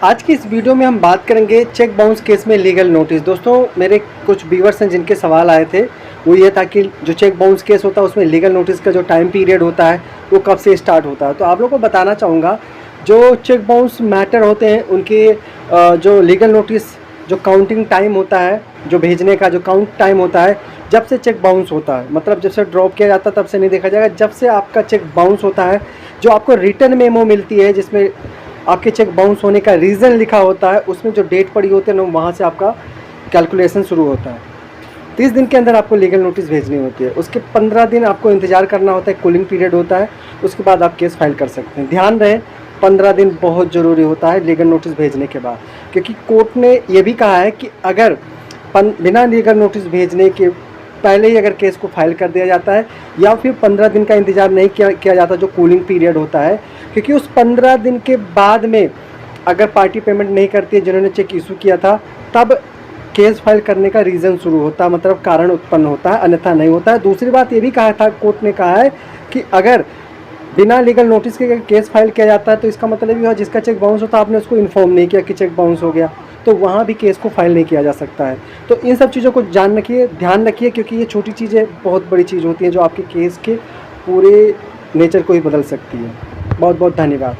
आज की इस वीडियो में हम बात करेंगे चेक बाउंस केस में लीगल नोटिस। दोस्तों, मेरे कुछ व्यूअर्स हैं जिनके सवाल आए थे, वो ये था कि जो चेक बाउंस केस होता है उसमें लीगल नोटिस का जो टाइम पीरियड होता है वो कब से स्टार्ट होता है। तो आप लोगों को बताना चाहूँगा, जो चेक बाउंस मैटर होते हैं उनके जो लीगल नोटिस जो काउंटिंग टाइम होता है, जो भेजने का जो काउंट टाइम होता है, जब से चेक बाउंस होता है, मतलब जब से ड्रॉप किया जाता है तब से नहीं देखा जाएगा। जब से आपका चेक बाउंस होता है, जो आपको रिटर्न मेमो मिलती है जिसमें आपके चेक बाउंस होने का रीज़न लिखा होता है, उसमें जो डेट पड़ी होती है ना, वहाँ से आपका कैलकुलेशन शुरू होता है। 30 दिन के अंदर आपको लीगल नोटिस भेजनी होती है। उसके 15 दिन आपको इंतज़ार करना होता है, कूलिंग पीरियड होता है। उसके बाद आप केस फाइल कर सकते हैं। ध्यान रहे, 15 दिन बहुत ज़रूरी होता है लीगल नोटिस भेजने के बाद, क्योंकि कोर्ट ने ये भी कहा है कि अगर बिना लीगल नोटिस भेजने के पहले ही अगर केस को फाइल कर दिया जाता है या फिर 15 दिन का इंतज़ार नहीं किया जाता, जो कूलिंग पीरियड होता है, क्योंकि उस 15 दिन के बाद में अगर पार्टी पेमेंट नहीं करती है जिन्होंने चेक इशू किया था, तब केस फाइल करने का रीज़न शुरू होता है, मतलब कारण उत्पन्न होता है, अन्यथा नहीं होता है। दूसरी बात ये भी कहा था, कोर्ट ने कहा है कि अगर बिना लीगल नोटिस के केस फाइल किया जाता है तो इसका मतलब ये हुआ जिसका चेक बाउंस होता है आपने उसको इन्फॉर्म नहीं किया कि चेक बाउंस हो गया, तो वहाँ भी केस को फाइल नहीं किया जा सकता है। तो इन सब चीज़ों को जान रखिए, ध्यान रखिए, क्योंकि ये छोटी चीज़ें बहुत बड़ी चीज़ होती हैं जो आपके केस के पूरे नेचर को ही बदल सकती है। बहुत बहुत धन्यवाद।